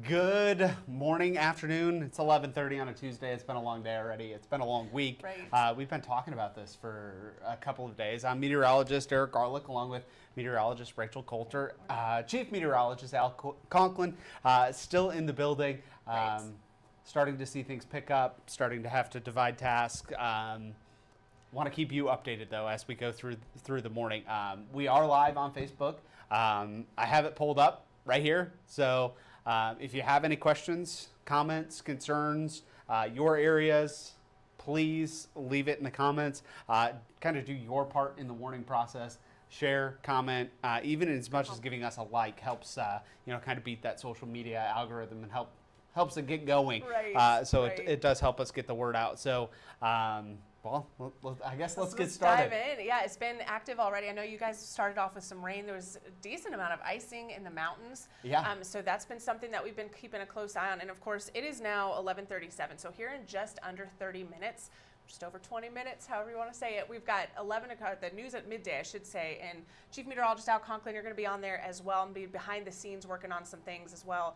Good morning, afternoon. It's 11:30 on a Tuesday. It's been a long day already. It's been a long week. Right. We've been talking about this for a couple of days. I'm meteorologist Eric Garlick, along with meteorologist Rachel Coulter, chief meteorologist Al Conklin, still in the building. Right. Starting to see things pick up, starting to have to divide tasks. Want to keep you updated though as we go through the morning. We are live on Facebook. I have it pulled up right here. So if you have any questions, comments, concerns, your areas, please leave it in the comments. Kind of do your part in the warning process. Share, comment, even as much as giving us a like helps, kind of beat that social media algorithm and helps it get going. Right. So right. it does help us get the word out. So, I guess let's get started. Dive in. Yeah, it's been active already. I know you guys started off with some rain. There was a decent amount of icing in the mountains. Yeah. So that's been something that we've been keeping a close eye on. And of course, it is now 11:37. So here in just under 30 minutes, just over 20 minutes, however you want to say it, we've got 11 o'clock, the news at midday, I should say, and Chief Meteorologist Al Conklin, you're going to be on there as well and be behind the scenes working on some things as well,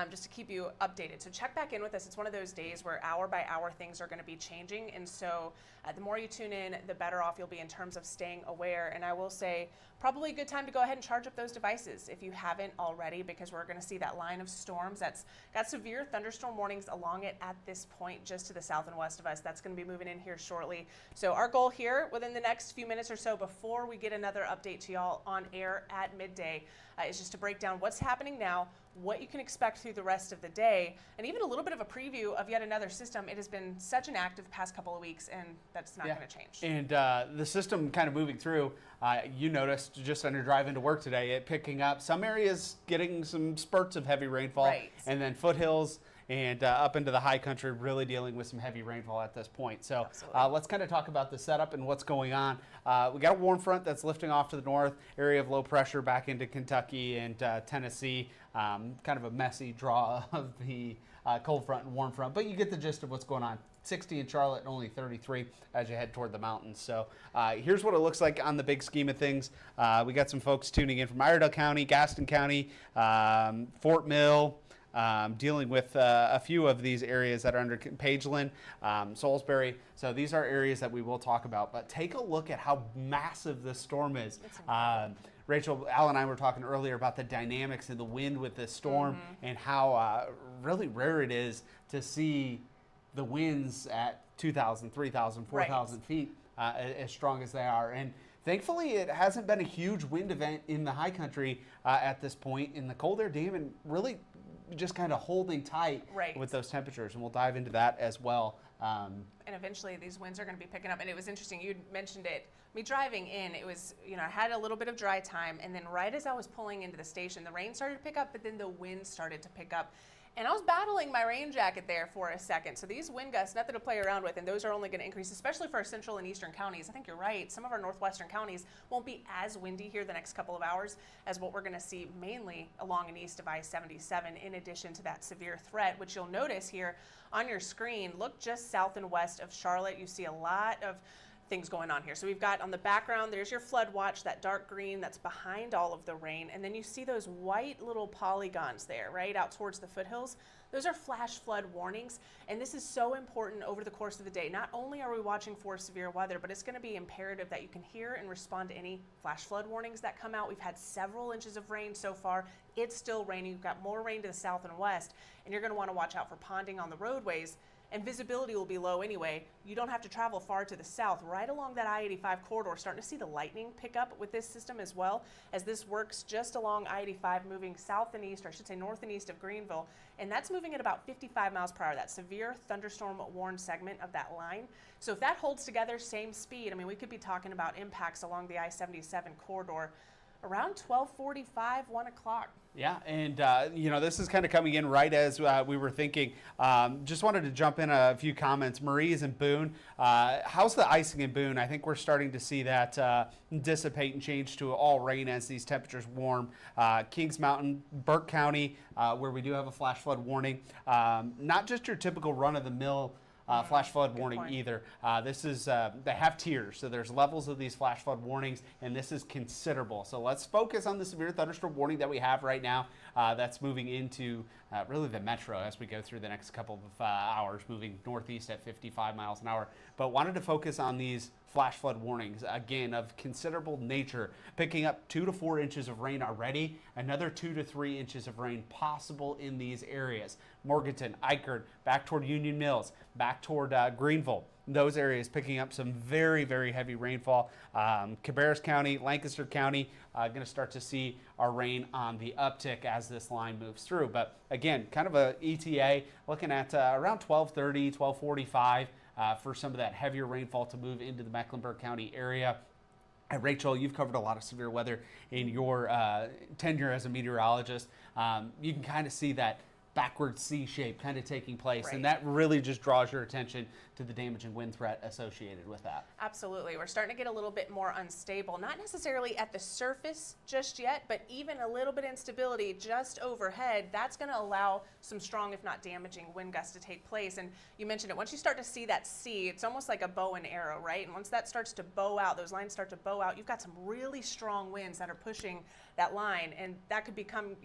just to keep you updated. So check back in with us. It's one of those days where hour by hour things are going to be changing, and so the more you tune in, the better off you'll be in terms of staying aware. And I will say, probably a good time to go ahead and charge up those devices if you haven't already, because we're going to see that line of storms that's got severe thunderstorm warnings along it at this point, just to the south and west of us. That's going to be moving in here shortly. So our goal here within the next few minutes or so before we get another update to y'all on air at midday is just to break down what's happening now, what you can expect through the rest of the day, and even a little bit of a preview of yet another system. It has been such an active past couple of weeks, and that's not going to change. And the system kind of moving through, you noticed just on your drive into work today, it picking up some areas, getting some spurts of heavy rainfall, Right. and then foothills and up into the high country really dealing with some heavy rainfall at this point. So let's kind of talk about the setup and what's going on. We got a warm front that's lifting off to the north, area of low pressure back into Kentucky and Tennessee. Kind of a messy draw of the cold front and warm front, but you get the gist of what's going on. 60 in Charlotte and only 33 as you head toward the mountains. So here's what it looks like on the big scheme of things. We got some folks tuning in from Iredell County, Gaston County, Fort Mill, dealing with a few of these areas that are under Pageland, Salisbury. So these are areas that we will talk about. But take a look at how massive this storm is. Rachel, Al and I were talking earlier about the dynamics of the wind with this storm and how really rare it is to see the winds at 2,000, 3,000, 4,000 feet as strong as they are. And thankfully, it hasn't been a huge wind event in the high country at this point. In the cold air daemon really just kind of holding tight with those temperatures, and we'll dive into that as well. And eventually these winds are going to be picking up. And it was interesting, you mentioned it, me driving in, it was, I had a little bit of dry time, and then right as I was pulling into the station, the rain started to pick up, but then the wind started to pick up. And I was battling my rain jacket there for a second. So these wind gusts, nothing to play around with, and those are only going to increase, especially for our central and eastern counties. I think you're right. Some of our northwestern counties won't be as windy here the next couple of hours as what we're going to see mainly along and east of I-77, in addition to that severe threat, which you'll notice here on your screen. Look just south and west of Charlotte. You see a lot of things going on here. So we've got on the background, there's your flood watch, that dark green that's behind all of the rain. And then you see those white little polygons there, right out towards the foothills. Those are flash flood warnings. And this is so important over the course of the day. Not only are we watching for severe weather, but it's going to be imperative that you can hear and respond to any flash flood warnings that come out. We've had several inches of rain so far. It's still raining. We've got more rain to the south and west, and you're going to want to watch out for ponding on the roadways. And visibility will be low anyway. You don't have to travel far to the south. Right along that I-85 corridor, starting to see the lightning pick up with this system as well, as this works just along I-85, moving south and east, or I should say north and east of Greenville. And that's moving at about 55 miles per hour, that severe thunderstorm warned segment of that line. So if that holds together, same speed, I mean, we could be talking about impacts along the I-77 corridor around 12:45, 1 o'clock. Yeah, and this is kind of coming in right as we were thinking. Just wanted to jump in a few comments. Marie is in Boone. How's the icing in Boone? I think we're starting to see that dissipate and change to all rain as these temperatures warm. Kings Mountain, Burke County, where we do have a flash flood warning. Not just your typical run-of-the-mill flash flood Good warning point. either. This is, they have tiers, so there's levels of these flash flood warnings, and this is considerable. So let's focus on the severe thunderstorm warning that we have right now. That's moving into really the metro as we go through the next couple of hours, moving northeast at 55 miles an hour. But wanted to focus on these flash flood warnings, again, of considerable nature, picking up 2 to 4 inches of rain already, another 2 to 3 inches of rain possible in these areas. Morganton, Eichert, back toward Union Mills, back toward Greenville. Those areas picking up some very, very heavy rainfall. Cabarrus County, Lancaster County, going to start to see our rain on the uptick as this line moves through. But again, kind of a ETA, looking at around 12:30, 12:45 for some of that heavier rainfall to move into the Mecklenburg County area. And Rachel, you've covered a lot of severe weather in your tenure as a meteorologist. You can kind of see that backward C shape kind of taking place, Right. and that really just draws your attention to the damaging wind threat associated with that. Absolutely. We're starting to get a little bit more unstable, not necessarily at the surface just yet, but even a little bit of instability just overhead. That's going to allow some strong, if not damaging, wind gusts to take place. And you mentioned it, once you start to see that C, it's almost like a bow and arrow, right? And once that starts to bow out, those lines start to bow out, you've got some really strong winds that are pushing that line, and that could become,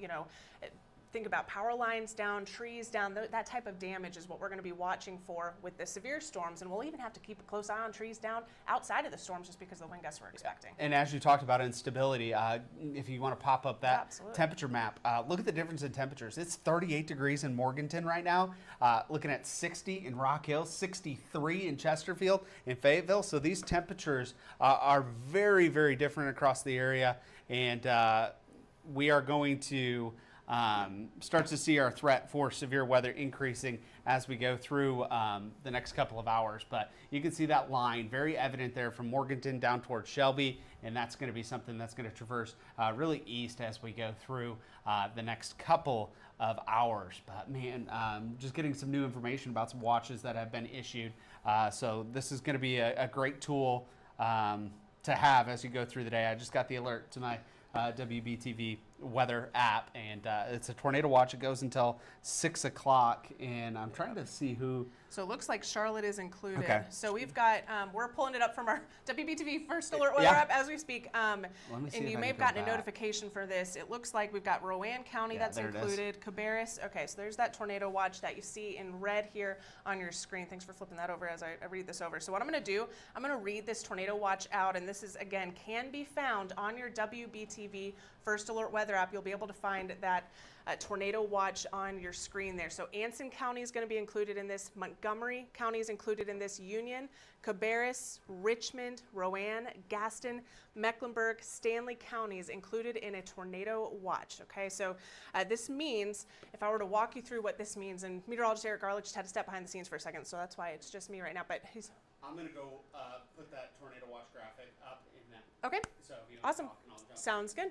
think about power lines down, trees down, that type of damage is what we're going to be watching for with the severe storms. And we'll even have to keep a close eye on trees down outside of the storms just because of the wind gusts we're expecting. And as you talked about instability, if you want to pop up that Absolutely. temperature map, look at the difference in temperatures. It's 38 degrees in Morganton right now, looking at 60 in Rock Hill, 63 in Chesterfield, in Fayetteville. So these temperatures are very, very different across the area. And we are going to start to see our threat for severe weather increasing as we go through the next couple of hours. But you can see that line very evident there from Morganton down towards Shelby, and that's going to be something that's going to traverse really east as we go through the next couple of hours. But man, just getting some new information about some watches that have been issued. So this is going to be a great tool to have as you go through the day. I just got the alert to my WBTV weather app, and it's a tornado watch. It goes until 6 o'clock, and I'm trying to see who. So it looks like Charlotte is included. Okay. So we've got, we're pulling it up from our WBTV First Alert Weather Yeah. app as we speak. Let me see And if you I may can have go gotten a back. notification for this. It looks like we've got Rowan County Yeah, that's there it is. included, Cabarrus. Okay, so there's that tornado watch that you see in red here on your screen. Thanks for flipping that over as I read this over. So what I'm going to do, I'm going to read this tornado watch out, and this is, again, can be found on your WBTV First Alert Weather app. You'll be able to find that tornado watch on your screen there. So Anson County is going to be included in this. Montgomery County is included in this. Union, Cabarrus, Richmond, Rowan, Gaston, Mecklenburg, Stanley counties included in a tornado watch. Okay, so this means, if I were to walk you through what this means, and meteorologist Eric Garlick just had to step behind the scenes for a second, so that's why it's just me right now. But he's I'm going to go put that tornado watch graphic up in that. okay. So if you Awesome. Sounds good.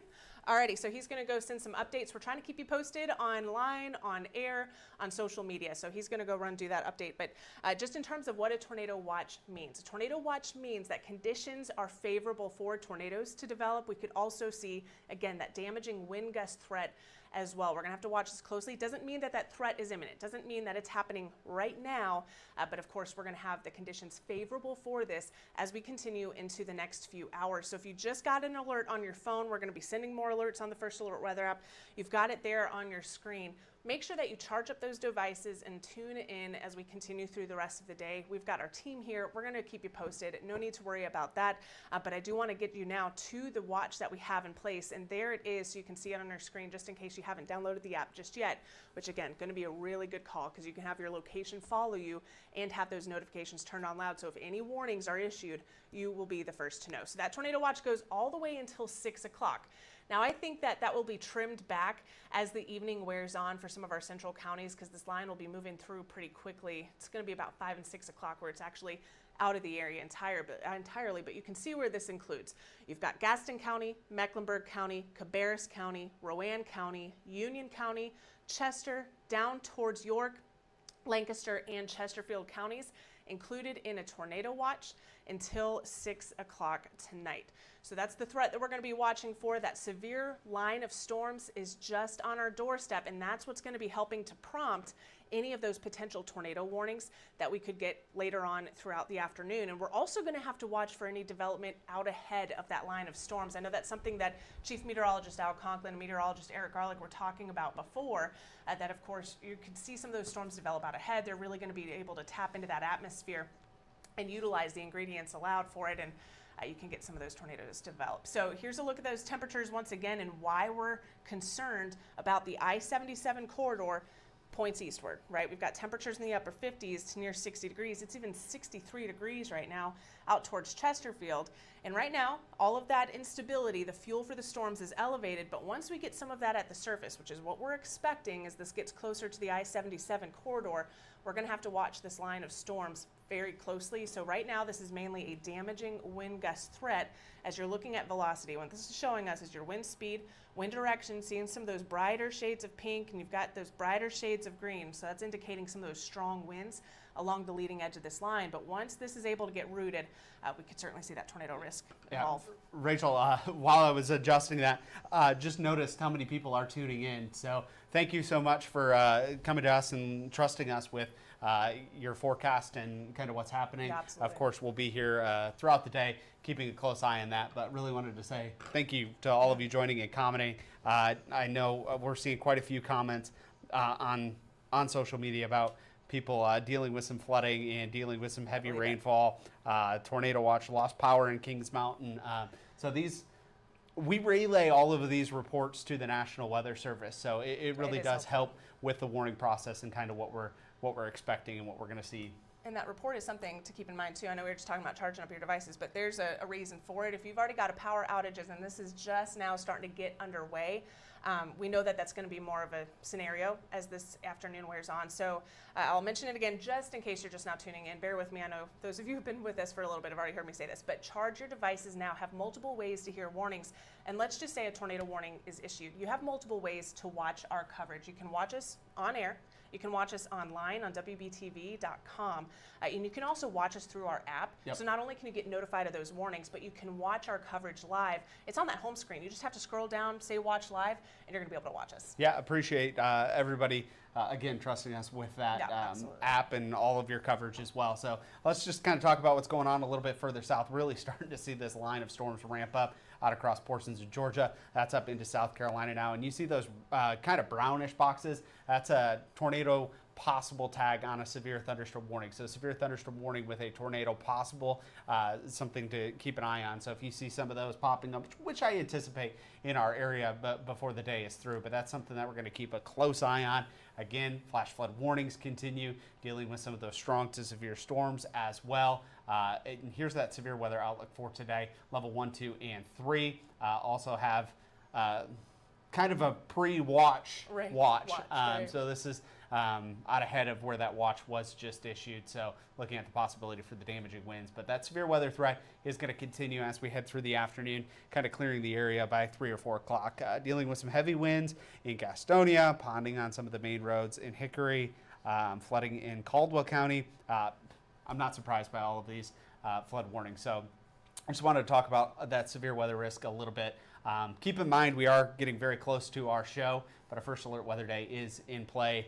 Alrighty, so he's going to go send some updates. We're trying to keep you posted online, on air, on social media. So he's going to go do that update. But just in terms of what a tornado watch means, a tornado watch means that conditions are favorable for tornadoes to develop. We could also see, again, that damaging wind gust threat as well. We're going to have to watch this closely. It doesn't mean that that threat is imminent. It doesn't mean that it's happening right now, but of course we're going to have the conditions favorable for this as we continue into the next few hours. So if you just got an alert on your phone, we're going to be sending more alerts on the First Alert Weather app. You've got it there on your screen. Make sure that you charge up those devices and tune in as we continue through the rest of the day. We've got our team here. We're going to keep you posted. No need to worry about that. But I do want to get you now to the watch that we have in place. And there it is. So you can see it on our screen just in case you haven't downloaded the app just yet, which again, going to be a really good call because you can have your location follow you and have those notifications turned on loud. So if any warnings are issued, you will be the first to know. So that tornado watch goes all the way until 6 o'clock. Now, I think that that will be trimmed back as the evening wears on for some of our central counties because this line will be moving through pretty quickly. It's going to be about 5 and 6 o'clock where it's actually out of the area entirely, but you can see where this includes. You've got Gaston County, Mecklenburg County, Cabarrus County, Rowan County, Union County, Chester, down towards York, Lancaster, and Chesterfield counties included in a tornado watch. until 6 o'clock tonight. So that's the threat that we're going to be watching for. That severe line of storms is just on our doorstep, and that's what's going to be helping to prompt any of those potential tornado warnings that we could get later on throughout the afternoon. And we're also going to have to watch for any development out ahead of that line of storms. I know that's something that Chief Meteorologist Al Conklin and Meteorologist Eric Garlick were talking about before, that of course you could see some of those storms develop out ahead. They're really going to be able to tap into that atmosphere and utilize the ingredients allowed for it, and you can get some of those tornadoes develop. So here's a look at those temperatures once again and why we're concerned about the I-77 corridor points eastward, right? We've got temperatures in the upper 50s to near 60 degrees. It's even 63 degrees right now out towards Chesterfield. And right now, all of that instability, the fuel for the storms is elevated, but once we get some of that at the surface, which is what we're expecting as this gets closer to the I-77 corridor, we're going to have to watch this line of storms very closely. So right now, this is mainly a damaging wind gust threat. As you're looking at velocity, what this is showing us is your wind speed, wind direction, seeing some of those brighter shades of pink, and you've got those brighter shades of green. So that's indicating some of those strong winds along the leading edge of this line. But once this is able to get rooted, we could certainly see that tornado risk evolve. Yeah. Rachel, while I was adjusting that, just noticed how many people are tuning in. So thank you so much for coming to us and trusting us with your forecast and kind of what's happening. Yeah, absolutely. Of course, we'll be here throughout the day, keeping a close eye on that, but really wanted to say thank you to all of you joining and commenting. I know we're seeing quite a few comments on social media about people dealing with some flooding and dealing with some heavy rainfall, tornado watch, lost power in Kings Mountain. So we relay all of these reports to the National Weather Service. So it really does help with the warning process and kind of what we're expecting and what we're going to see. And that report is something to keep in mind too. I know we were just talking about charging up your devices, but there's a reason for it. If you've already got a power outages and this is just now starting to get underway, we know that that's going to be more of a scenario as this afternoon wears on. So I'll mention it again just in case you're just now tuning in. Bear with me. I know those of you who've been with us for a little bit have already heard me say this, but charge your devices now. Have multiple ways to hear warnings. And let's just say a tornado warning is issued. You have multiple ways to watch our coverage. You can watch us on air. You can watch us online on WBTV.com, and you can also watch us through our app. Yep. So not only can you get notified of those warnings, but you can watch our coverage live. It's on that home screen. You just have to scroll down, say watch live, and you're going to be able to watch us. Yeah, appreciate everybody, again, trusting us with that app and all of your coverage as well. So let's just kind of talk about what's going on a little bit further south. Really starting to see this line of storms ramp up out across portions of Georgia. That's up into South Carolina now. And you see those kind of brownish boxes. That's a tornado possible tag on a severe thunderstorm warning. So severe thunderstorm warning with a tornado possible, something to keep an eye on. So if you see some of those popping up, which I anticipate in our area before the day is through, but that's something that we're going to keep a close eye on. Again, flash flood warnings continue, dealing with some of those strong to severe storms as well. And here's that severe weather outlook for today, level 1, 2, and 3. Also have kind of a pre-watch watch. Right. So this is out ahead of where that watch was just issued. So looking at the possibility for the damaging winds. But that severe weather threat is going to continue as we head through the afternoon, kind of clearing the area by 3 or 4 o'clock. Dealing with some heavy winds in Gastonia, ponding on some of the main roads in Hickory, flooding in Caldwell County. I'm not surprised by all of these flood warnings. So I just wanted to talk about that severe weather risk a little bit. Keep in mind, we are getting very close to our show, but our first alert weather day is in play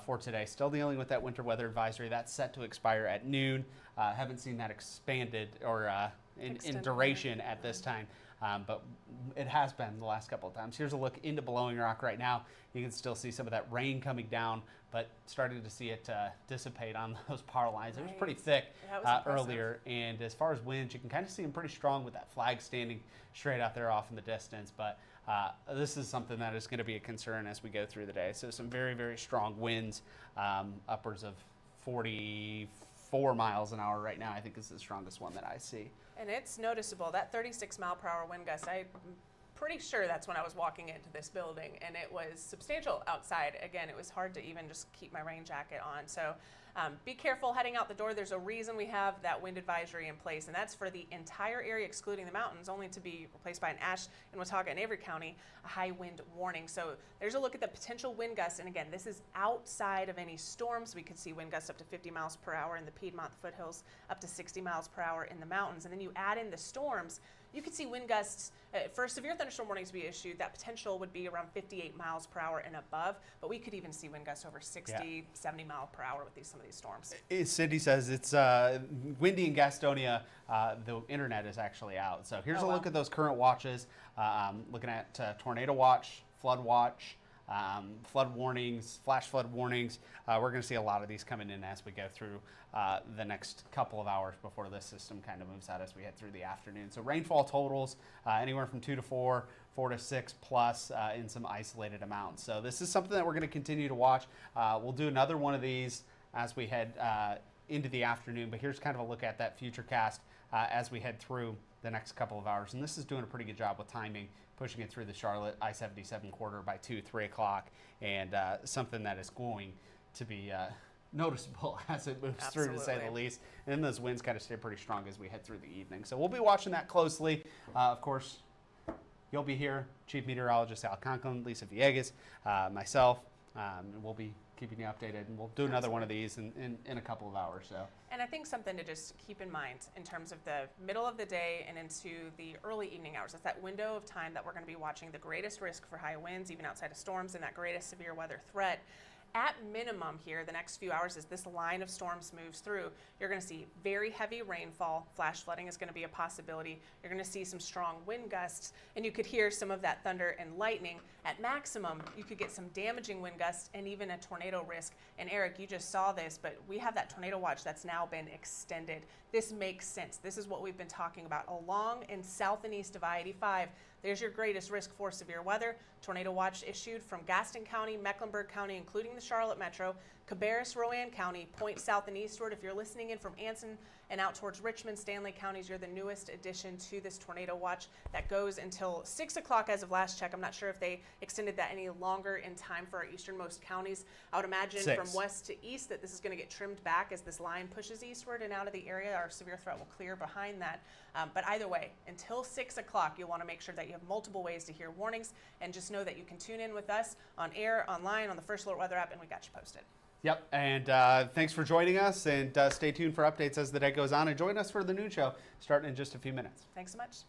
for today. Still dealing with that winter weather advisory. That's set to expire at noon. Haven't seen that expanded or in duration at this time, but it has been the last couple of times. Here's a look into Blowing Rock right now. You can still see some of that rain coming down, but starting to see it dissipate on those power lines. It was pretty thick earlier, and as far as winds, you can kind of see them pretty strong with that flag standing straight out there off in the distance, but this is something that is going to be a concern as we go through the day. So some very, very strong winds, upwards of 44 miles an hour right now, I think is the strongest one that I see. And it's noticeable, that 36-mile-per-hour wind gust, I'm pretty sure that's when I was walking into this building, and it was substantial outside. Again, it was hard to even just keep my rain jacket on. So Be careful heading out the door. There's a reason we have that wind advisory in place, and that's for the entire area excluding the mountains, only to be replaced by an Ashe and Watauga and Avery County, a high wind warning. So there's a look at the potential wind gusts, and again, this is outside of any storms. We could see wind gusts up to 50 miles per hour in the Piedmont foothills, up to 60 miles per hour in the mountains, and then you add in the storms, you could see wind gusts. For severe thunderstorm warnings to be issued, that potential would be around 58 miles per hour and above, but we could even see wind gusts over 60, 70 miles per hour with some of these storms. Cindy says it's windy in Gastonia. The internet is actually out. So here's a look at those current watches. Looking at tornado watch, flood watch, flood warnings, flash flood warnings. We're going to see a lot of these coming in as we go through the next couple of hours before this system kind of moves out as we head through the afternoon. So rainfall totals anywhere from 2 to 4, 4 to 6 plus in some isolated amounts. So this is something that we're going to continue to watch. We'll do another one of these as we head into the afternoon, but here's kind of a look at that future cast as we head through the next couple of hours. And this is doing a pretty good job with timing, pushing it through the Charlotte I-77 corridor by 2, 3 o'clock, and something that is going to be noticeable as it moves through, to say the least. And then those winds kind of stay pretty strong as we head through the evening. So we'll be watching that closely. Of course, you'll be here, Chief Meteorologist Al Conklin, Lisa Villegas, myself, and we'll be keeping you updated, and we'll do another one of these in a couple of hours. So. And I think something to just keep in mind in terms of the middle of the day and into the early evening hours, it's that window of time that we're going to be watching the greatest risk for high winds, even outside of storms, and that greatest severe weather threat. At minimum here, the next few hours, as this line of storms moves through, you're going to see very heavy rainfall. Flash flooding is going to be a possibility. You're going to see some strong wind gusts, and you could hear some of that thunder and lightning. At maximum, you could get some damaging wind gusts and even a tornado risk. And Eric, you just saw this, but we have that tornado watch that's now been extended. This makes sense. This is what we've been talking about along and south and east of I-85. There's your greatest risk for severe weather. Tornado watch issued from Gaston County, Mecklenburg County, including the Charlotte Metro, Cabarrus, Rowan County, point south and eastward. If you're listening in from Anson and out towards Richmond, Stanley counties, you're the newest addition to this tornado watch that goes until 6 o'clock as of last check. I'm not sure if they extended that any longer in time for our easternmost counties. I would imagine 6. From west to east that this is going to get trimmed back as this line pushes eastward and out of the area. Our severe threat will clear behind that. But either way, until 6 o'clock, you'll want to make sure that you have multiple ways to hear warnings, and just know that you can tune in with us on air, online, on the First Alert Weather app, and we got you posted. Yep, and thanks for joining us, and stay tuned for updates as the day goes on, and join us for the noon show starting in just a few minutes. Thanks so much.